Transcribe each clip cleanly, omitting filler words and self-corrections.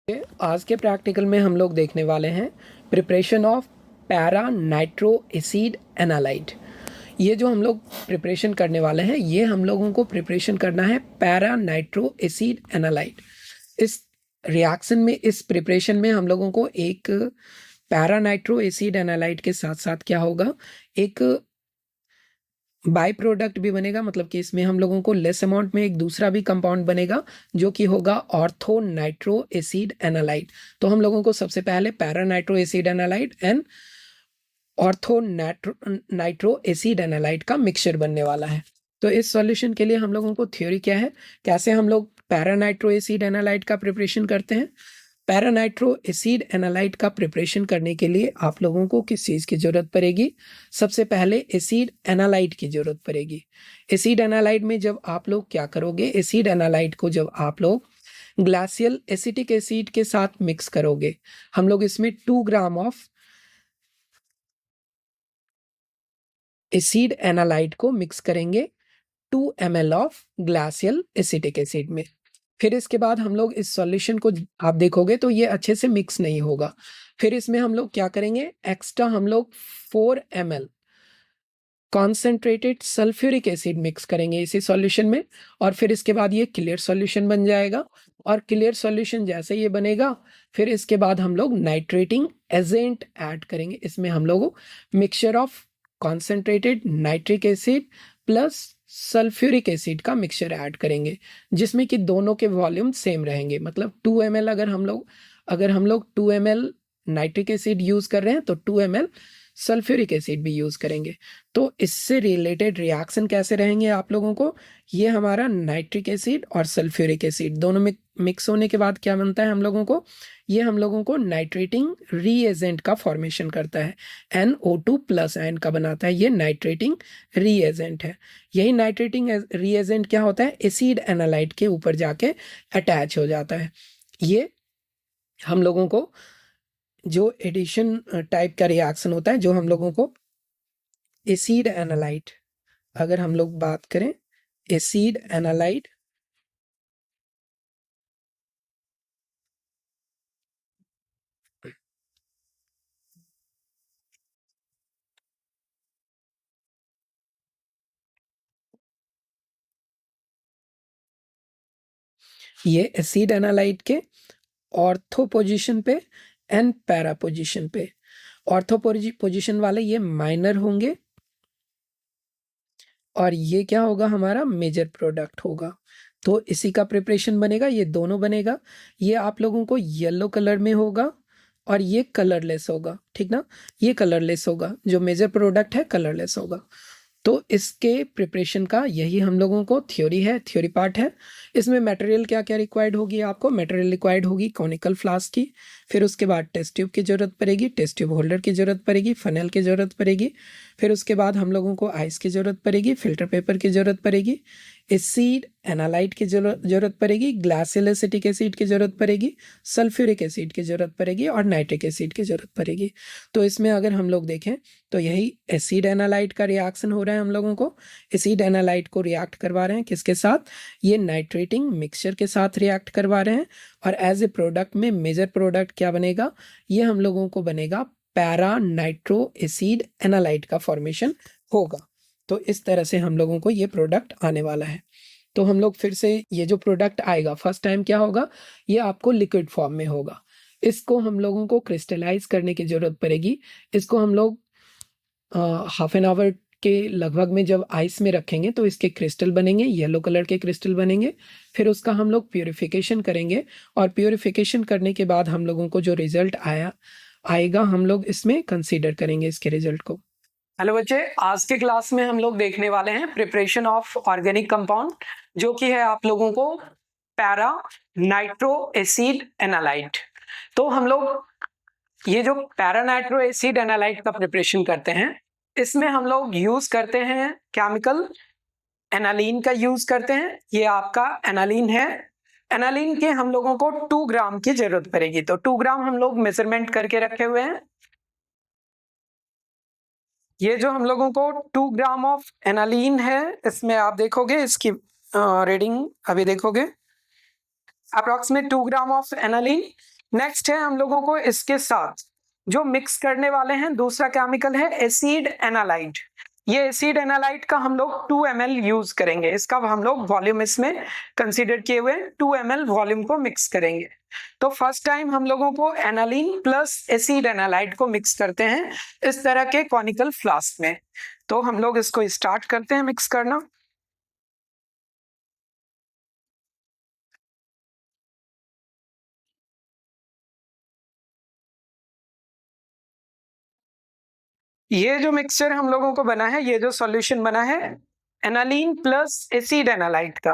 आज के प्रैक्टिकल में हम लोग देखने वाले हैं preparation of para nitro acid analyte. ये जो हम लोग प्रिपरेशन करने वाले हैं, ये हम लोगों को प्रिपरेशन करना है पैरा नाइट्रो एसिड एनालाइट। इस रिएक्शन में, इस प्रिपरेशन में हम लोगों को एक पैरा नाइट्रो एसिड एनालाइट के साथ साथ क्या होगा, एक बाय प्रोडक्ट भी बनेगा। मतलब कि इसमें हम लोगों को लेस अमाउंट में एक दूसरा भी कंपाउंड बनेगा जो कि होगा ऑर्थो नाइट्रो एसिड एनालाइट। तो हम लोगों को सबसे पहले para nitro acid analyte and ortho nitro acid analyte का मिक्सचर बनने वाला है। तो इस सॉल्यूशन के लिए हम लोगों को थ्योरी क्या है, कैसे हम लोग पैरा नाइट्रो एसिड एनालाइट का प्रिपरेशन करते हैं। पैरा नाइट्रो एसिड एनालाइट का प्रिपरेशन करने के लिए आप लोगों को किस चीज़ की ज़रूरत पड़ेगी? सबसे पहले एसिड एनालाइट की ज़रूरत पड़ेगी। एसिड एनालाइट में जब आप लोग क्या करोगे, एसिड एनालाइट को जब आप लोग ग्लासियल एसिटिक एसिड के साथ मिक्स करोगे, हम लोग इसमें 2 ग्राम ऑफ एसिड एनालाइट को मिक्स करेंगे 2 ml of glacial acetic acid में। फिर इसके बाद हम लोग इस सॉल्यूशन को आप देखोगे तो ये अच्छे से मिक्स नहीं होगा। फिर इसमें हम लोग क्या करेंगे, एक्स्ट्रा हम लोग 4 ml concentrated sulphuric acid mix करेंगे इसी सॉल्यूशन में। और फिर इसके बाद ये क्लियर सॉल्यूशन बन जाएगा। और क्लियर सॉल्यूशन जैसे ये बनेगा, फिर इसके बाद हम लोग नाइट्रेटिंग एजेंट ऐड करेंगे। इसमें हम लोग mixture of concentrated nitric acid plus sulphuric acid का मिक्सचर ऐड करेंगे, जिसमें कि दोनों के वॉल्यूम सेम रहेंगे। मतलब 2 ml अगर हम लोग 2 ml नाइट्रिक एसिड यूज कर रहे हैं तो 2 ml सल्फ्यूरिक एसिड भी यूज करेंगे। तो इससे रिलेटेड रिएक्शन कैसे रहेंगे आप लोगों को, ये हमारा नाइट्रिक एसिड और सल्फ्यूरिक एसिड दोनों में मिक्स होने के बाद क्या बनता है हम लोगों को, ये हम लोगों को नाइट्रेटिंग रीएजेंट का फॉर्मेशन करता है। NO2 प्लस आयन का बनाता है, ये नाइट्रेटिंग रीएजेंट है। यही नाइट्रेटिंग रीएजेंट क्या होता है, एसिड एनालाइट के ऊपर जाके अटैच हो जाता है। ये हम लोगों को जो एडिशन टाइप का रिएक्शन होता है, जो हम लोगों को एसिड एनालाइट, अगर हम लोग बात करें एसिड एनालाइट, ये एसिड एनालाइट के ऑर्थो पोजीशन पे एंड पैरा पोजीशन पे, ऑर्थो पोजीशन वाले ये माइनर होंगे और ये क्या होगा, हमारा मेजर प्रोडक्ट होगा। तो इसी का प्रिपरेशन बनेगा, ये दोनों बनेगा। ये आप लोगों को येलो कलर में होगा और ये कलरलेस होगा, ठीक ना। ये कलरलेस होगा, जो मेजर प्रोडक्ट है कलरलेस होगा। तो इसके प्रिपरेशन का यही हम लोगों को थ्योरी है, थ्योरी पार्ट है। इसमें मटेरियल क्या क्या रिक्वायर्ड होगी, आपको मटेरियल रिक्वायर्ड होगी कॉनिकल फ्लास्क की, फिर उसके बाद टेस्ट ट्यूब की ज़रूरत पड़ेगी, टेस्ट ट्यूब होल्डर की ज़रूरत पड़ेगी, फनल की ज़रूरत पड़ेगी, फिर उसके बाद हम लोगों को आइस की ज़रूरत पड़ेगी, फिल्टर पेपर की ज़रूरत पड़ेगी, एसिड एनालाइट की ज़रूरत पड़ेगी, ग्लासियल एसिटिक एसिड की ज़रूरत पड़ेगी, सल्फ्यूरिक एसिड की ज़रूरत पड़ेगी और नाइट्रिक एसिड की ज़रूरत पड़ेगी। तो इसमें अगर हम लोग देखें तो यही एसिड एनालाइट का रिएक्शन हो रहा है। हम लोगों को एसिड एनालाइट को रिएक्ट करवा रहे हैं किसके साथ, ये नाइट्रेटिंग मिक्सचर के साथ रिएक्ट करवा रहे हैं। और एज ए प्रोडक्ट में मेजर प्रोडक्ट क्या बनेगा, ये हम लोगों को बनेगा पैरा नाइट्रो एसिड एनालाइट का फॉर्मेशन होगा। तो इस तरह से हम लोगों को ये प्रोडक्ट आने वाला है। तो हम लोग फिर से, ये जो प्रोडक्ट आएगा फर्स्ट टाइम क्या होगा, ये आपको लिक्विड फॉर्म में होगा। इसको हम लोगों को क्रिस्टलाइज करने की ज़रूरत पड़ेगी। इसको हम लोग हाफ एन आवर के लगभग में जब आइस में रखेंगे तो इसके क्रिस्टल बनेंगे, येलो कलर के क्रिस्टल बनेंगे। फिर उसका हम लोग प्योरीफिकेशन करेंगे और प्योरीफिकेशन करने के बाद हम लोगों को जो रिजल्ट आएगा हम लोग इसमें कंसीडर करेंगे इसके रिजल्ट को। हेलो बच्चे, आज के क्लास में हम लोग देखने वाले हैं प्रिपरेशन ऑफ ऑर्गेनिक कंपाउंड, जो कि है आप लोगों को पैरा नाइट्रो एसिड एनालाइट। तो हम लोग ये जो पैरा नाइट्रो एसिड एनालाइट का प्रिपरेशन करते हैं, इसमें हम लोग यूज करते हैं केमिकल एनालीन का यूज करते हैं। ये आपका एनालीन है। एनालीन के हम लोगों को 2 ग्राम की जरूरत पड़ेगी। तो 2 ग्राम हम लोग मेजरमेंट करके रखे हुए हैं। ये जो हम लोगों को 2 ग्राम ऑफ एनालीन है, इसमें आप देखोगे इसकी रीडिंग अभी देखोगे, approximate 2 gram of aniline next है हम लोगों को इसके साथ जो मिक्स करने वाले हैं दूसरा केमिकल है एसिड एनालाइड। ये एसिड एनालाइड का हम लोग 2 ml यूज करेंगे। इसका हम लोग वॉल्यूम इसमें कंसीडर किए हुए 2 ml वॉल्यूम को मिक्स करेंगे। तो फर्स्ट टाइम हम लोगों को एनालिन प्लस एसिड एनालाइड को मिक्स करते हैं इस तरह के कॉनिकल फ्लास्क में। तो हम लोग इसको स्टार्ट करते हैं मिक्स करना। ये जो मिक्सचर हम लोगों को बना है, ये जो सॉल्यूशन बना है एनालीन प्लस एसिड एनालाइट का।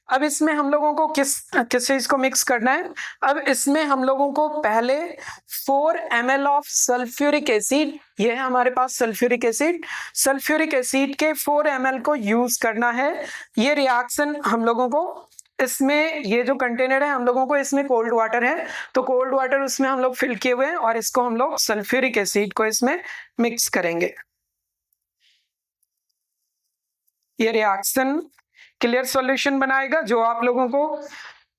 अब इसमें हम लोगों को किस किस चीज को मिक्स करना है। अब इसमें हम लोगों को पहले 4 ml ऑफ सल्फ्यूरिक एसिड, ये है हमारे पास सल्फ्यूरिक एसिड, सल्फ्यूरिक एसिड के 4 ml को यूज करना है। ये रिएक्शन हम लोगों को इसमें, ये जो कंटेनर है हम लोगों को इसमें कोल्ड वाटर है, तो कोल्ड वाटर उसमें हम लोग फिल किए हुए हैं और इसको हम लोग सल्फ्यूरिक एसिड को इसमें मिक्स करेंगे। ये रिएक्शन क्लियर सॉल्यूशन बनाएगा जो आप लोगों को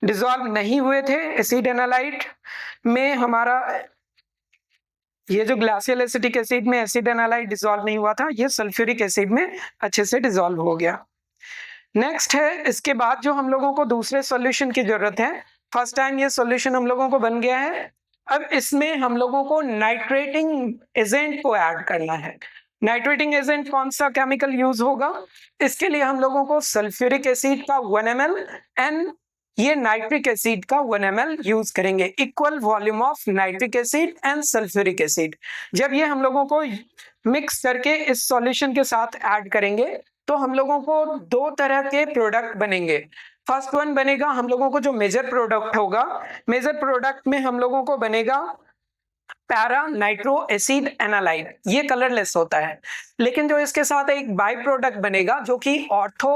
डिसॉल्व नहीं हुए थे एसिड एनालाइट में। हमारा ये जो ग्लासियल एसिटिक एसिड में एसिड एनालाइट डिसॉल्व नहीं हुआ था, ये सल्फ्यूरिक एसिड में अच्छे से डिसॉल्व हो गया। नेक्स्ट है इसके बाद जो हम लोगों को दूसरे सॉल्यूशन की जरूरत है। फर्स्ट टाइम ये सॉल्यूशन हम लोगों को बन गया है। अब इसमें हम लोगों को नाइट्रेटिंग एजेंट को ऐड करना है। नाइट्रेटिंग एजेंट कौन सा केमिकल यूज होगा, इसके लिए हम लोगों को सल्फ्यूरिक एसिड का 1 ml एंड ये नाइट्रिक एसिड का 1 ml यूज करेंगे। Equal volume of nitric acid and sulphuric acid. जब ये हम लोगों को मिक्स करके इस सॉल्यूशन के साथ ऐड करेंगे तो हम लोगों को 2 तरह के प्रोडक्ट बनेंगे। फर्स्ट वन बनेगा हम लोगों को जो मेजर प्रोडक्ट होगा, मेजर प्रोडक्ट में हम लोगों को बनेगा पैरा नाइट्रो एसिड एनालाइड। ये कलरलेस होता है, लेकिन जो इसके साथ एक बाई प्रोडक्ट बनेगा जो कि ortho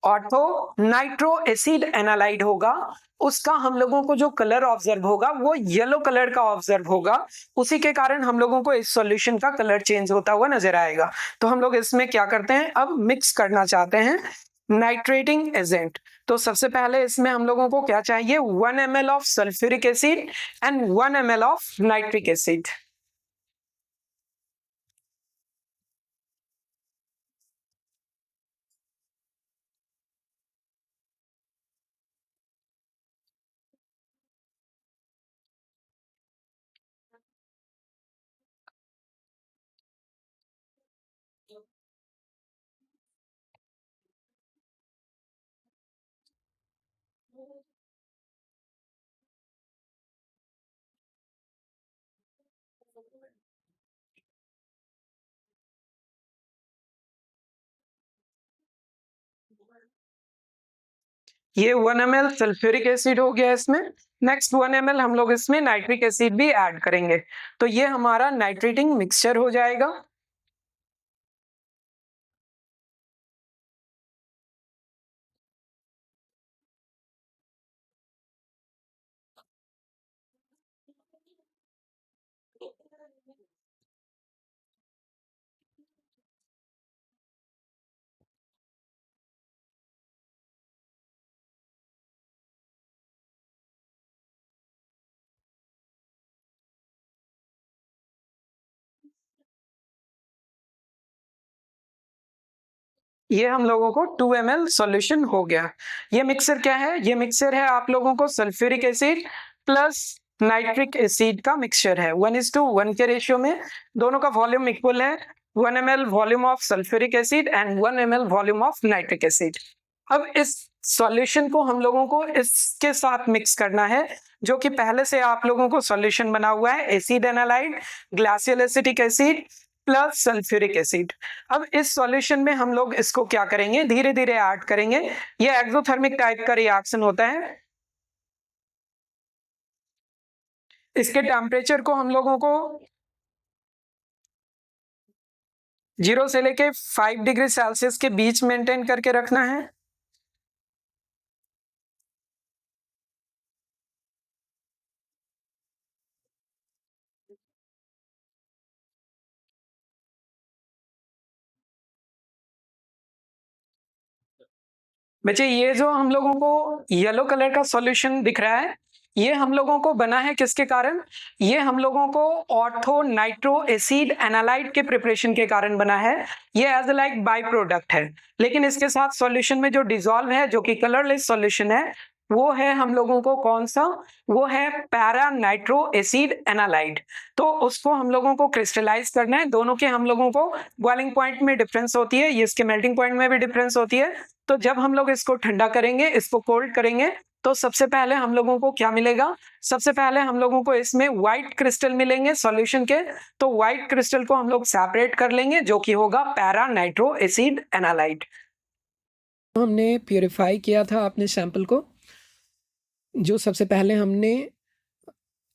ortho nitro acid analyte होगा, उसका हम लोगों को जो कलर ऑब्जर्व होगा वो येलो कलर का ऑब्जर्व होगा। उसी के कारण हम लोगों को इस सॉल्यूशन का कलर चेंज होता हुआ नजर आएगा। तो हम लोग इसमें क्या करते हैं, अब मिक्स करना चाहते हैं नाइट्रेटिंग एजेंट। तो सबसे पहले इसमें हम लोगों को क्या चाहिए, 1 ml of sulphuric acid and 1 ml of nitric acid. ये 1 ml सल्फ्यूरिक एसिड हो गया इसमें। नेक्स्ट 1 ml हम लोग इसमें नाइट्रिक एसिड भी ऐड करेंगे, तो ये हमारा नाइट्रेटिंग मिक्सचर हो जाएगा। ये हम लोगों को 2 ml सॉल्यूशन हो गया। ये मिक्सर क्या है, ये मिक्सर है आप लोगों को sulphuric acid plus nitric acid का मिक्सचर है। 1:1 के रेशियो में दोनों का वॉल्यूम इक्वल है। 1 ml volume of sulphuric acid and 1 ml volume of nitric acid. अब इस सॉल्यूशन को हम लोगों को इसके साथ मिक्स करना है जो कि पहले से आप लोगों को सॉल्यूशन बना हुआ है, acid anilide glacial acetic acid plus sulphuric acid. अब इस सॉल्यूशन में हम लोग इसको क्या करेंगे, धीरे धीरे ऐड करेंगे। ये एक्सोथर्मिक टाइप का रिएक्शन होता है। इसके टेम्परेचर को हम लोगों को 0 से लेके 5 डिग्री सेल्सियस के बीच मेंटेन करके रखना है। बच्चे ये जो हम लोगों को येलो कलर का सॉल्यूशन दिख रहा है, ये हम लोगों को बना है किसके कारण? ये हम लोगों को ऑर्थो नाइट्रो एसिड एनालाइड के प्रिपरेशन के कारण बना है। ये एज लाइक बाई प्रोडक्ट है, लेकिन इसके साथ सॉल्यूशन में जो डिसॉल्व है, जो कि कलरलेस सॉल्यूशन है, वो है हम लोगों को कौन सा? वो है पैरा नाइट्रो एसिड एनालाइड। तो उसको हम लोगों को क्रिस्टलाइज करना है। दोनों के हम लोगों को बॉइलिंग पॉइंट में डिफरेंस होती है, ये इसके मेल्टिंग पॉइंट में भी डिफरेंस होती है। तो जब हम लोग इसको ठंडा करेंगे, इसको कोल्ड करेंगे, तो सबसे पहले हम लोगों को क्या मिलेगा? सबसे पहले हम लोगों को इसमें व्हाइट क्रिस्टल मिलेंगे सॉल्यूशन के। तो व्हाइट क्रिस्टल को हम लोग सेपरेट कर लेंगे, जो कि होगा पैरा नाइट्रो एसिड एनालाइड। हमने प्यूरिफाई किया था अपने सैंपल को, जो सबसे पहले हमने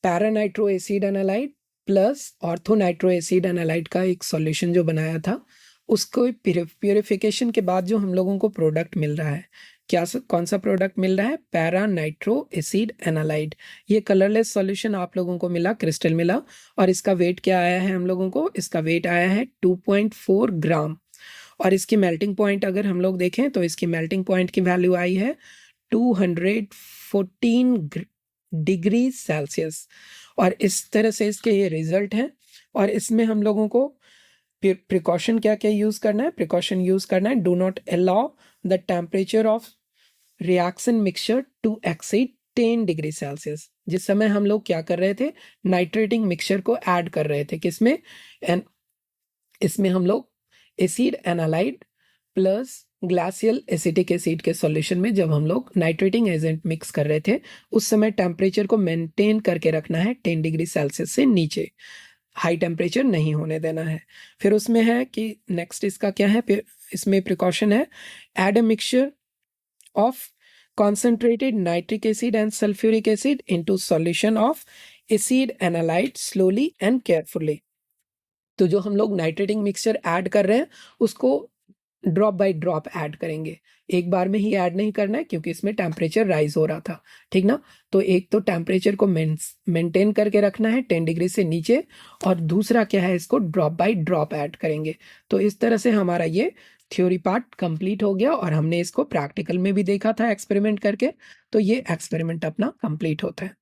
para nitro acid anilide plus ortho nitro acid anilide का एक सॉल्यूशन जो बनाया था, उसको प्यूरिफिकेशन के बाद जो हम लोगों को प्रोडक्ट मिल रहा है, कौन सा प्रोडक्ट मिल रहा है? Para nitro acid anilide. ये कलरलेस सॉल्यूशन आप लोगों को मिला, क्रिस्टल मिला, और इसका वेट क्या आया है हम लोगों को? इसका वेट आया है 2.4 ग्राम। और इसकी मेल्टिंग पॉइंट अगर हम लोग देखें तो इसकी मेल्टिंग पॉइंट की वैल्यू आई है 214 डिग्री सेल्सियस। और इस तरह से इसके ये रिजल्ट हैं। और इसमें हम लोगों को प्रिकॉशन क्या क्या यूज़ करना है? प्रिकॉशन यूज़ करना है, do not allow the temperature of reaction mixture to exceed 10 degree Celsius. जिस समय हम लोग क्या कर रहे थे? नाइट्रेटिंग मिक्सचर को ऐड कर रहे थे, किसमें? एंड इसमें हम लोग acid anilide plus glacial acetic acid के सॉल्यूशन में जब हम लोग नाइट्रेटिंग एजेंट मिक्स कर रहे थे, उस समय टेम्परेचर को मेंटेन करके रखना है 10 डिग्री सेल्सियस से नीचे, हाई टेम्परेचर नहीं होने देना है। फिर उसमें है कि नेक्स्ट इसका क्या है? इसमें प्रिकॉशन है, add a mixture of concentrated nitric acid and sulfuric acid into solution of acid analyte slowly and carefully। तो जो हम लोग नाइट्रेटिंग मिक्सचर ऐड कर रहे हैं, उसको ड्रॉप बाय ड्रॉप ऐड करेंगे, एक बार में ही ऐड नहीं करना है, क्योंकि इसमें टेम्परेचर राइज हो रहा था, ठीक ना? तो एक तो टेम्परेचर को मेंटेन करके रखना है 10 डिग्री से नीचे, और दूसरा क्या है? इसको ड्रॉप बाय ड्रॉप ऐड करेंगे। तो इस तरह से हमारा ये थ्योरी पार्ट कंप्लीट हो गया, और हमने इसको प्रैक्टिकल में भी देखा था एक्सपेरिमेंट करके। तो ये एक्सपेरिमेंट अपना कंप्लीट होता है।